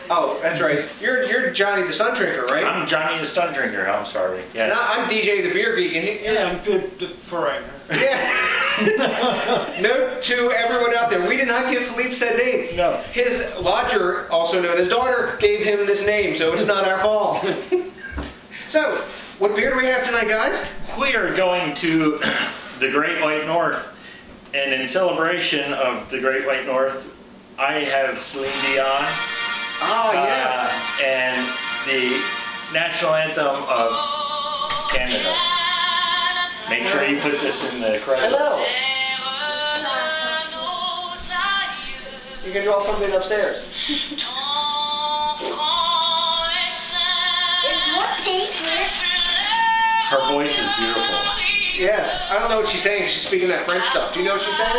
Oh, that's right. You're Johnny the Stunt Drinker, right? I'm Johnny the Stunt Drinker. I'm sorry. Yes. And I'm DJ the Beer Geek. And yeah, I'm Philippe the Foreigner. Yeah. Note to everyone out there, we did not give Philippe said name. No. His lodger, also known as daughter, gave him this name, so it's not our fault. So, what beer do we have tonight, guys? We are going to the Great White North, and in celebration of the Great White North, I have Celine Dion. Ah, yes. And the national anthem of Canada. Make sure you put this in the credits. Hello. You can draw something upstairs. Her voice is beautiful. Yes. I don't know what she's saying. She's speaking that French stuff. Do you know what she's saying?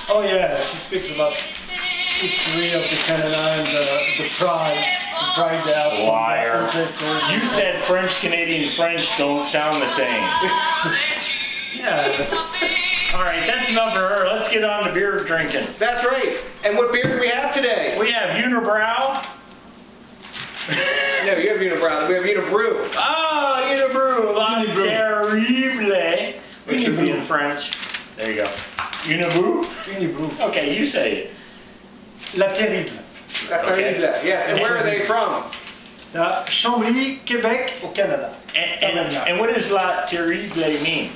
Oh yeah, she speaks about history of the Canada and the pride out. Liar. You said French, Canadian, French don't sound the same. Yeah. All right, that's enough for her. Let's get on to beer drinking. That's right. And what beer do we have today? We have Unibroue. No, you have Unibroue. We have Unibroue. Ah, Unibroue Terrible, which should be in French. There you go. Unibroue? Unibroue. Okay, you say it. La Terrible. La Terrible. Yes, and where are they from? Chambly, Quebec, au Canada. And what does La Terrible mean?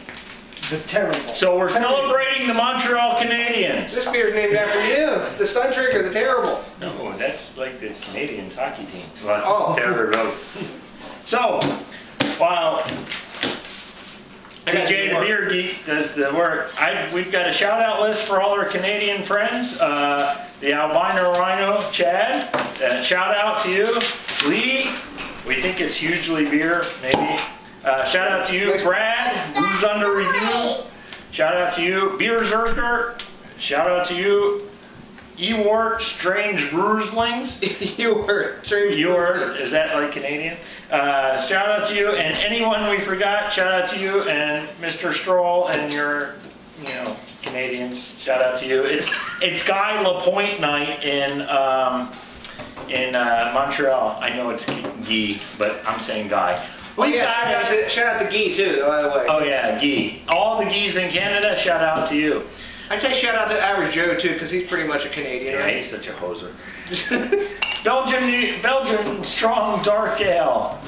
The Terrible. So we're celebrating the Montreal Canadiens. This beer's named after you, the Stunt Drinker, the Terrible. No, that's like the Canadians hockey team. Oh. Terrible. So, while DJ the Beer Geek does the work, we've got a shout out list for all our Canadian friends. The albino rhino, Chad. Shout out to you. Lee, we think it's hugely beer, maybe. Shout out to you, Brad, Brews Under Review. Shout out to you, Beer Zerker. Shout out to you, Ewart, Strange Brewerslings. Ewart, Strange Ewart, is that like Canadian? Shout out to you, and anyone we forgot, shout out to you, and Mr. Stroll and your, Canadians. Shout out to you. It's Guy Lapointe night in Montreal. I know it's Guy, but I'm saying Guy. Shout out to Guy too, by the way. Oh yeah, Guy. All the Guys in Canada, shout out to you. I'd say shout out to Average Joe too, because he's pretty much a Canadian. Yeah, right? he's such a hoser. Belgian strong dark ale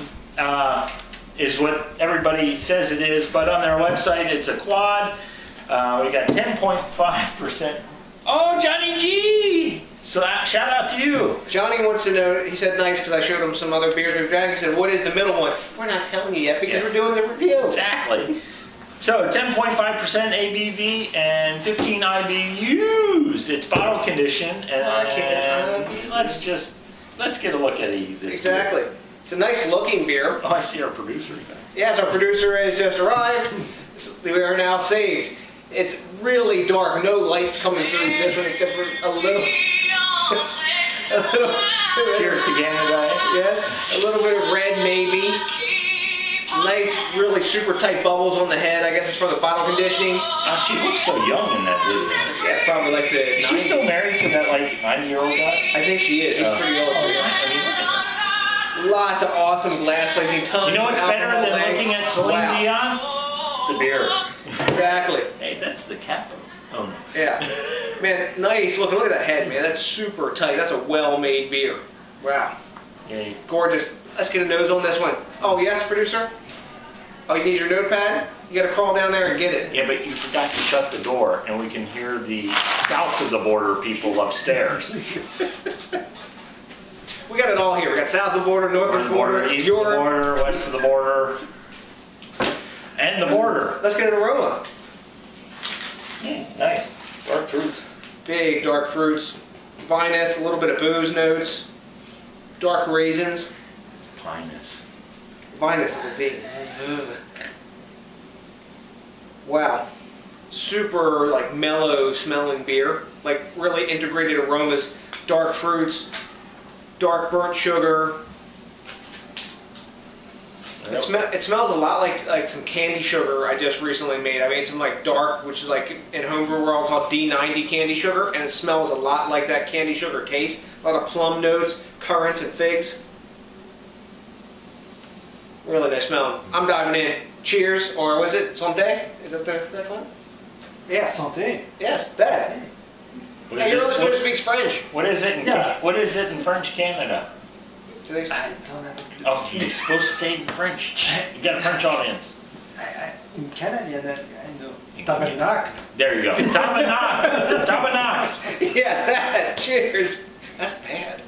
is what everybody says it is, but on their website it's a quad. We got 10.5%. Oh, Johnny G! So shout out to you. Johnny wants to know, he said nice because I showed him some other beers we've drank. He said, what is the middle one? We're not telling you yet because we're doing the review. Exactly. So 10.5% ABV and 15 IBUs. It's bottle conditioned, and let's get a look at this. Exactly. Beer. It's a nice looking beer. Oh, I see our producer. Yes, our producer has just arrived. We are now saved. It's really dark. No lights coming through this one except for a little. Cheers to Canada. Yes, a little bit of red maybe. Nice, really super tight bubbles on the head. I guess it's for the final conditioning. She looks so young in that video. Yeah, it's probably like the. Is she still married to that like 90-year-old guy? I think she is. He's pretty old. Lots of awesome glass glazing. Tons. You know what's better than looking at Celine Dion? The beer. Exactly. Hey, that's the cap. Oh no. Yeah. Man, nice looking. Look at that head, man. That's super tight. That's a well-made beer. Wow. Yeah. Gorgeous. Let's get a nose on this one. Oh, yes, producer? Oh, you need your notepad? You got to crawl down there and get it. Yeah, but you forgot to shut the door, and we can hear the south of the border people upstairs. We got it all here. We got south of the border, north of the border, east of the border, west of the border, and the border. Let's get an aroma. Nice. Dark fruits. Big dark fruits. Vinous, a little bit of booze notes. Dark raisins. Pinus. Vinous with a V. Wow. Super like mellow smelling beer. Like really integrated aromas, dark fruits, dark burnt sugar. It smells a lot like some candy sugar I just recently made. I made some like dark, which is like in homebrew world called D90 candy sugar, and it smells a lot like that candy sugar taste. A lot of plum notes, currants, and figs. Really nice smell. I'm diving in. Cheers, or was it Santé? Is that the correct one? Yeah. Santé. Yes, that. Hey, you're really supposed to speak French. What is it in French Canada? Do they? I don't have a clue. Oh, you're supposed to say it in French. You got a French audience. In Canada, I know. Tabernacle. There you go. Tabernacle. Tabernacle. Yeah, that. Cheers. That's bad.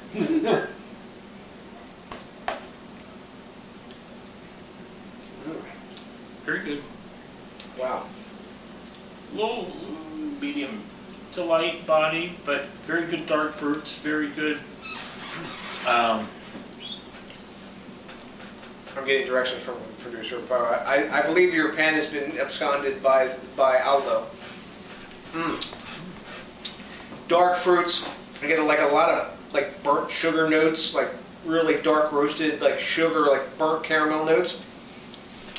Very good. Wow. Low, medium to light body, but very good dark fruits. Very good. I'm getting directions from producer Bo. I believe your pen has been absconded by Aldo. Dark fruits. I get like a lot of like burnt sugar notes, like really dark roasted like sugar, like burnt caramel notes.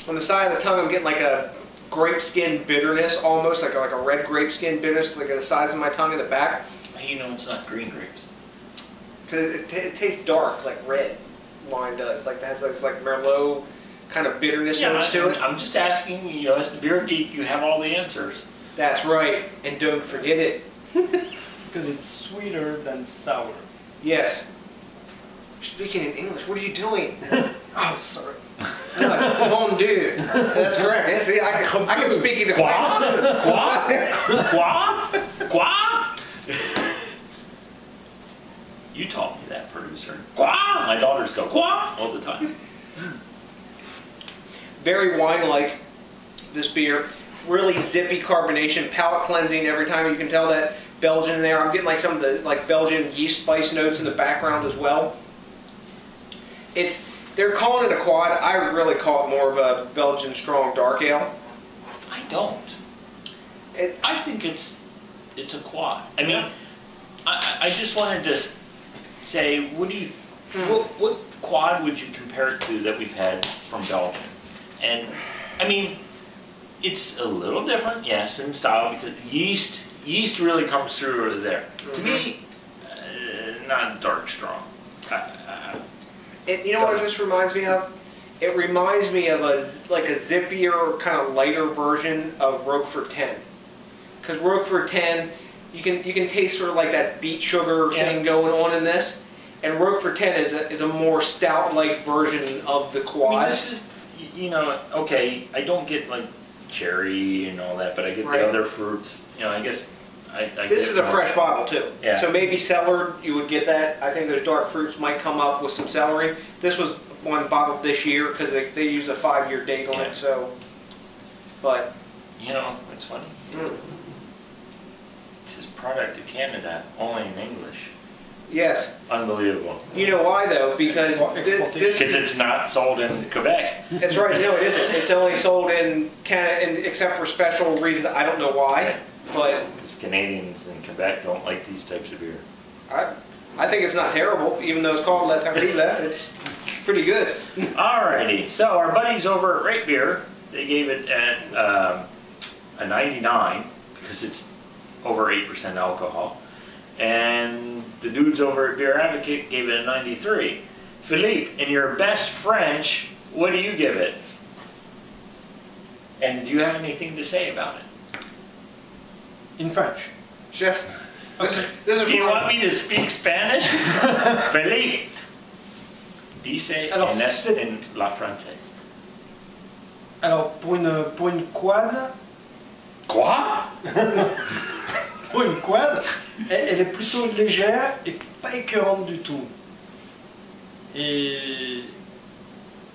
On the side of the tongue, I'm getting like a grape skin bitterness, almost like a red grape skin bitterness, like at the sides of my tongue in the back. How you know it's not green grapes? Because it tastes dark, like red wine does. Like it has this like Merlot kind of bitterness notes to it. I'm just asking, you know, as the beer geek, you have all the answers. That's right, and don't forget it. Because it's sweeter than sour. Yes. Speaking in English, what are you doing? Oh, sorry. No, it's bon Dieu. That's correct. Yes, I can speak either way. Quoi? You taught me that, producer. Quoi? My daughters go quoi all the time. Very wine-like, this beer. Really zippy carbonation, palate cleansing every time. You can tell that Belgian in there. I'm getting like some of the like Belgian yeast spice notes in the background as well. They're calling it a quad. I would really call it more of a Belgian strong dark ale. I don't. I think it's a quad. I mean, I just wanted to say, what quad would you compare it to that we've had from Belgium? And I mean, it's a little different, yes, in style because yeast really comes through there. To me, not dark strong. You know what this reminds me of? It reminds me of a zippier, kind of lighter version of Roquefort 10. Because Roquefort 10, you can taste sort of like that beet sugar thing going on in this. And Roquefort 10 is a more stout-like version of the quad. I mean, this is, you know, okay, I don't get like cherry and all that, but I get the other fruits. You know, I guess this is a fresh bottle too. Yeah. So maybe celery, you would get that. I think those dark fruits might come up with some celery. This was one bottled this year because they use a 5-year date on it. So, but you know, it's funny. It says product to Canada, only in English. Yes. Unbelievable. You know why though? Because it's not sold in Quebec. That's right. No, it isn't. It's only sold in Canada, except for special reasons. I don't know why, but because Canadians in Quebec don't like these types of beer. I think it's not terrible, even though it's called La Terrible. It's pretty good. Alrighty. So our buddies over at Rate Beer, they gave it at a 99 because it's over 8% alcohol. And the dudes over at Beer Advocate gave it a 93. Philippe, in your best French, what do you give it? And do you have anything to say about it? In French. Yes. Okay. This is do you want me to speak Spanish? Philippe, dice en la française. Alors, pour une quad... Quoi? Pour une quad, elle est plutôt légère et pas écœurante du tout. Et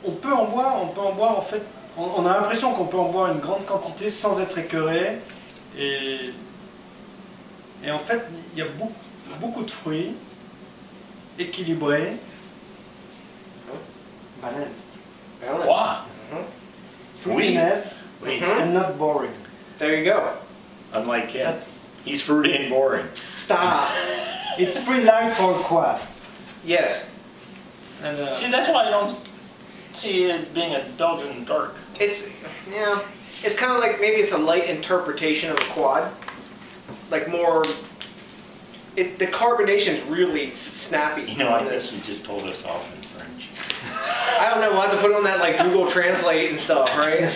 on peut en boire en fait, on a l'impression qu'on peut en boire une grande quantité sans être écœuré. Et en fait, il y a beaucoup de fruits, équilibrés, balanced. Balance. Wow. Fruitiness Oui. and not boring. There you go. Unlike him. That's, He's fruity and boring. Stop. it's pretty light for a quad. Yes. And, See, that's why I don't see it being a Belgian dark. It's kind of like maybe it's a light interpretation of a quad. Like more. The carbonation's really snappy. You know, I guess you just told us off in French. I don't know. We'll have to put on that like Google Translate and stuff, right?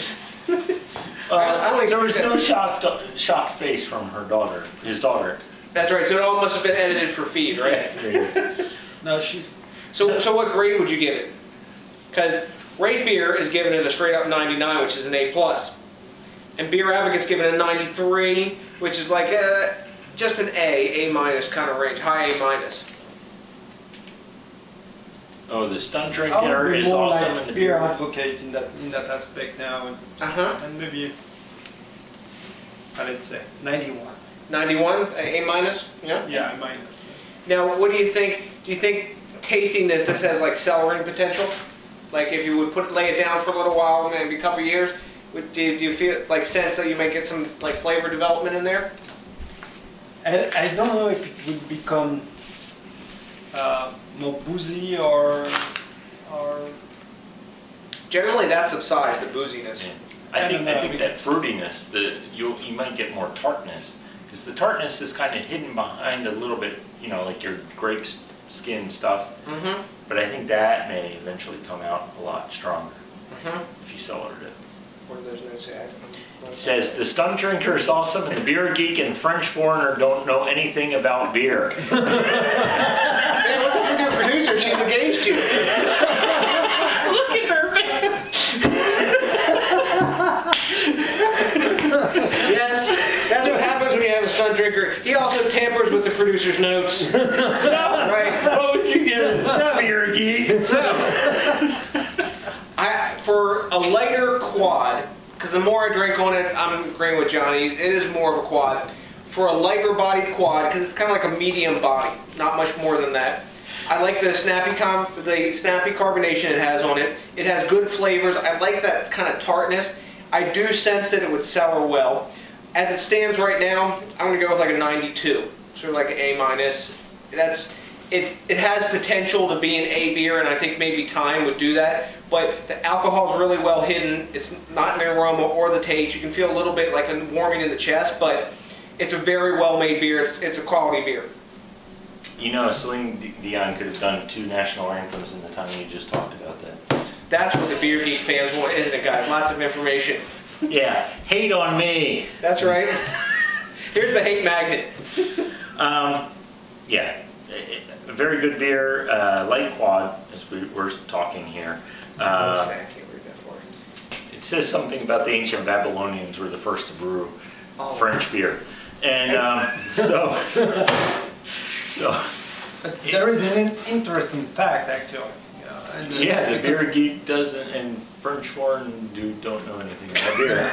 I don't there was expect no shocked face from her daughter, his daughter. That's right. So it all must have been edited for feed, right? no, she. So what grade would you give it? Because Rate Beer is giving it a straight up 99, which is an A+. And Beer Advocate's giving it a 93, which is like just an A minus kind of range, high A-. Oh, the Stun I would Drinker be is more awesome like in the beer beer. advocate in that aspect now, and maybe let's say 91. 91, A-? Yeah. Yeah, minus. Now, what do you think? Do you think tasting this has like cellaring potential? Like if you would lay it down for a little while, maybe a couple years, do you feel like sense that you might get some like flavor development in there? I don't know if it would become more boozy or Generally, that subsides the booziness. Yeah. I think that fruitiness, you might get more tartness, because the tartness is kind of hidden behind a little bit, you know, like your grape skin stuff. Mm-hmm. But I think that may eventually come out a lot stronger Mm-hmm. if you cellared it. What do those notes say? It says, the Stun Drinker is awesome, and the Beer Geek and French Foreigner don't know anything about beer. Man, what's up with your producer? She's engaged you. Look at her Yes, that's what happens when you have a Sun Drinker. He also tampers with the producer's notes. Right. What would you give it? So- Beer Geek? So, for a lighter quad, because the more I drink on it, I'm agreeing with Johnny, it is more of a quad. For a lighter bodied quad, because it's kind of like a medium body, not much more than that. I like the snappy carbonation it has on it. It has good flavors. I like that kind of tartness. I do sense that it would cellar well. As it stands right now, I'm going to go with like a 92, sort of like an A-. It has potential to be an A beer, and I think maybe time would do that. But the alcohol is really well hidden. It's not in the aroma or the taste. You can feel a little bit like a warming in the chest, but it's a very well-made beer. It's a quality beer. You know, Celine Dion could have done 2 national anthems in the time you just talked about that. That's what the Beer Geek fans want, isn't it, guys? Lots of information. Yeah, hate on me. That's right. Here's the hate magnet. Yeah, a very good beer, light quad, as we're talking here. I can't read that for you. It says something about the ancient Babylonians were the first to brew French beer. And so there is an interesting fact, actually. Yeah, the Beer Geek doesn't, and French foreign don't know anything about beer.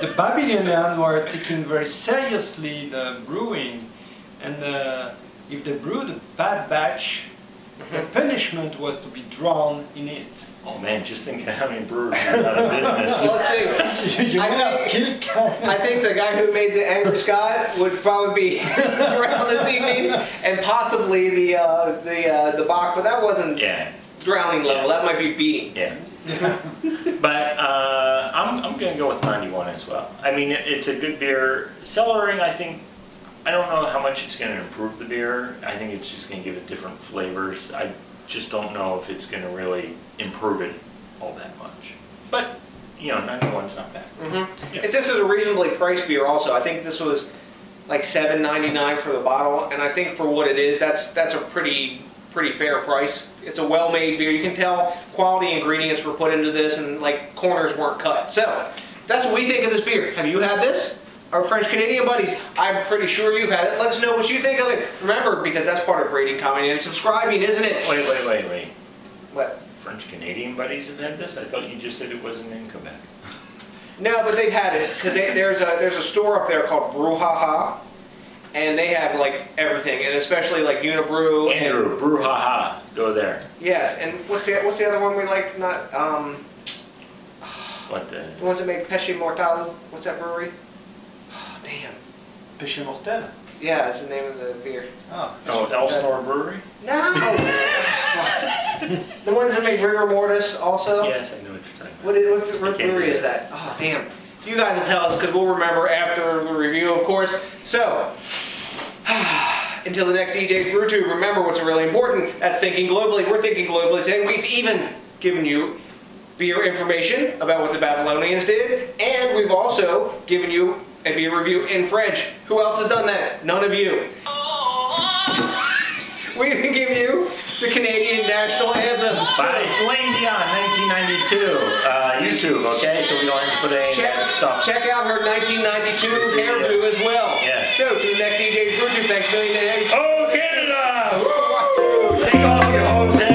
The Babylonians were taking very seriously the brewing, and if they brewed a bad batch, the punishment was to be drowned in it. Oh man, just think of how many brewers are out of business. So let's see. I think the guy who made the Angry Scott would probably be drowned this evening, and possibly the Bach, but that wasn't drowning level. That might be beating. Yeah. But I'm going to go with 91 as well. I mean, it's a good beer. Cellaring, I don't know how much it's going to improve the beer. I think it's just going to give it different flavors. I just don't know if it's going to really improve it all that much. But, 91's not bad. Mm-hmm. Yeah. If this is a reasonably priced beer also, I think this was like $7.99 for the bottle, and I think for what it is, that's a pretty fair price. It's a well-made beer. You can tell quality ingredients were put into this, and like corners weren't cut. So that's what we think of this beer. Have you had this? Our French-Canadian buddies, I'm pretty sure you've had it. Let us know what you think of it. Remember, because that's part of rating, commenting, and subscribing, isn't it? Wait. What? French-Canadian buddies have had this? I thought you just said it wasn't in Quebec. No, but they've had it, because there's a store up there called Brew and they have like everything, and especially like Unibroue. Andrew, Brew Haha, go there. Yes, and what's the other one we like? Not What the? the ones that make Péché Mortel. What's that brewery? Oh, damn. Péché Mortel. Yeah, that's the name of the beer. Ah. Oh, Elsinore Brewery? No. The ones that make Rigor Mortis also. Yes, I know what you're talking about. What brewery is that? Oh, damn. You guys will tell us because we'll remember after the review, of course. So, until the next DJs BrewTube, remember what's really important. That's thinking globally. We're thinking globally today. We've even given you beer information about what the Babylonians did, and we've also given you a beer review in French. Who else has done that? None of you. We even give you the Canadian national anthem. By Celine Dion, 1992. YouTube, okay? So we don't have to put any stuff. Check out her 1992 hairdo as well. Yes. So, to the next DJs BrewTube, thanks a million. Oh, Canada! Woo! Take off your hose.